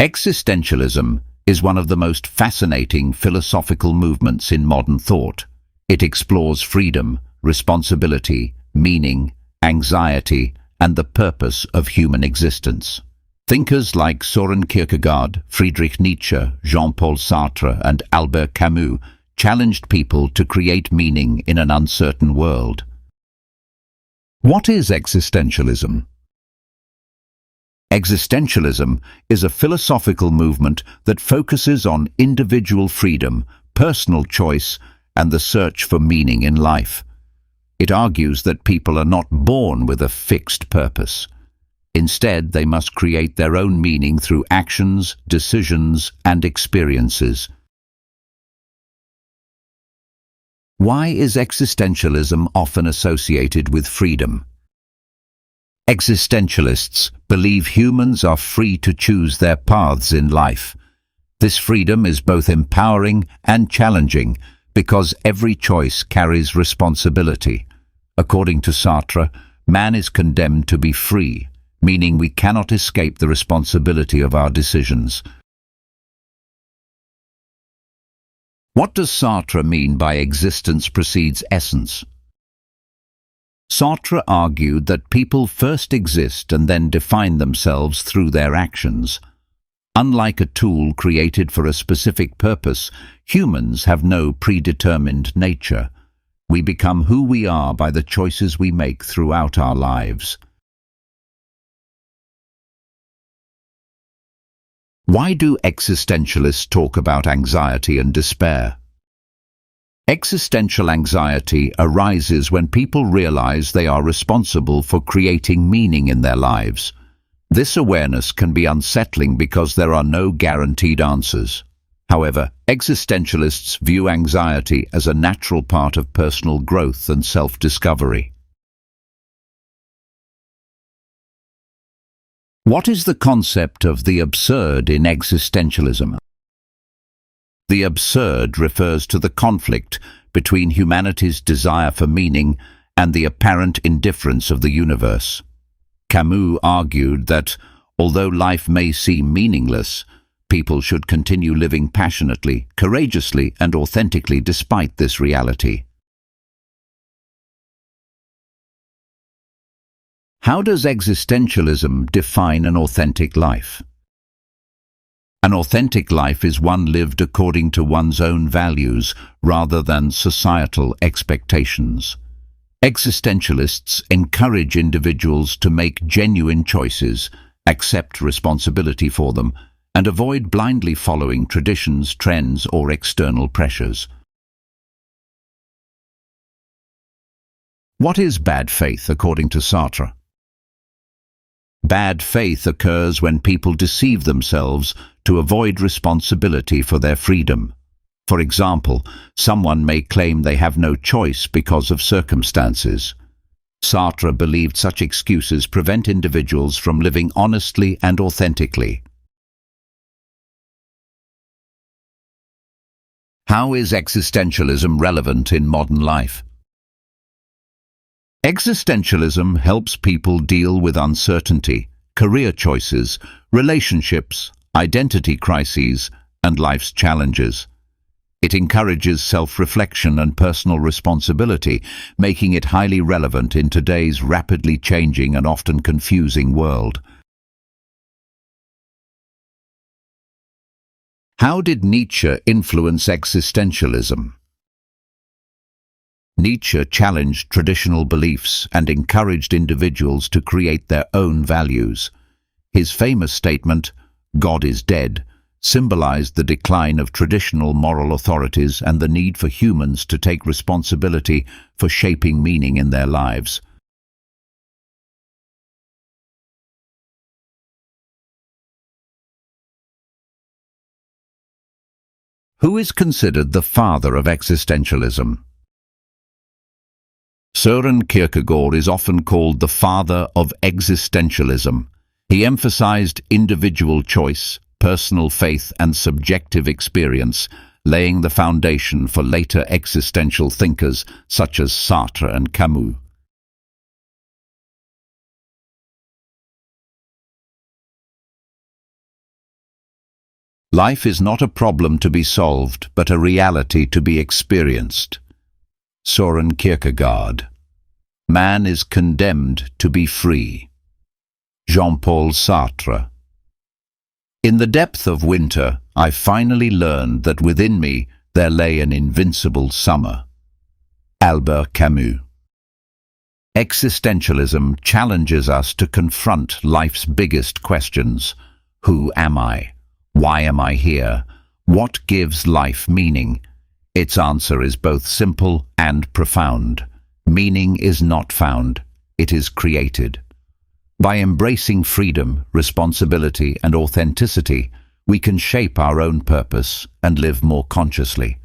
Existentialism is one of the most fascinating philosophical movements in modern thought. It explores freedom, responsibility, meaning, anxiety, and the purpose of human existence. Thinkers like Søren Kierkegaard, Friedrich Nietzsche, Jean-Paul Sartre, and Albert Camus challenged people to create meaning in an uncertain world. What is existentialism? Existentialism is a philosophical movement that focuses on individual freedom, personal choice, and the search for meaning in life. It argues that people are not born with a fixed purpose. Instead, they must create their own meaning through actions, decisions, and experiences. Why is existentialism often associated with freedom? Existentialists believe humans are free to choose their paths in life. This freedom is both empowering and challenging because every choice carries responsibility. According to Sartre, man is condemned to be free, meaning we cannot escape the responsibility of our decisions. What does Sartre mean by existence precedes essence? Sartre argued that people first exist and then define themselves through their actions. Unlike a tool created for a specific purpose, humans have no predetermined nature. We become who we are by the choices we make throughout our lives. Why do existentialists talk about anxiety and despair? Existential anxiety arises when people realize they are responsible for creating meaning in their lives. This awareness can be unsettling because there are no guaranteed answers. However, existentialists view anxiety as a natural part of personal growth and self-discovery. What is the concept of the absurd in existentialism? The absurd refers to the conflict between humanity's desire for meaning and the apparent indifference of the universe. Camus argued that, although life may seem meaningless, people should continue living passionately, courageously, and authentically despite this reality. How does existentialism define an authentic life? An authentic life is one lived according to one's own values rather than societal expectations. Existentialists encourage individuals to make genuine choices, accept responsibility for them, and avoid blindly following traditions, trends, or external pressures. What is bad faith according to Sartre? Bad faith occurs when people deceive themselves to avoid responsibility for their freedom. For example, someone may claim they have no choice because of circumstances. Sartre believed such excuses prevent individuals from living honestly and authentically. How is existentialism relevant in modern life? Existentialism helps people deal with uncertainty, career choices, relationships, identity crises, and life's challenges. It encourages self-reflection and personal responsibility, making it highly relevant in today's rapidly changing and often confusing world. How did Nietzsche influence existentialism? Nietzsche challenged traditional beliefs and encouraged individuals to create their own values. His famous statement, "God is dead," symbolized the decline of traditional moral authorities and the need for humans to take responsibility for shaping meaning in their lives. Who is considered the father of existentialism? Søren Kierkegaard is often called the father of existentialism. He emphasized individual choice, personal faith, and subjective experience, laying the foundation for later existential thinkers such as Sartre and Camus. Life is not a problem to be solved, but a reality to be experienced. Søren Kierkegaard. Man is condemned to be free. Jean-Paul Sartre. In the depth of winter, I finally learned that within me there lay an invincible summer. Albert Camus. Existentialism challenges us to confront life's biggest questions. Who am I? Why am I here? What gives life meaning? Its answer is both simple and profound. Meaning is not found, it is created. By embracing freedom, responsibility, and authenticity, we can shape our own purpose and live more consciously.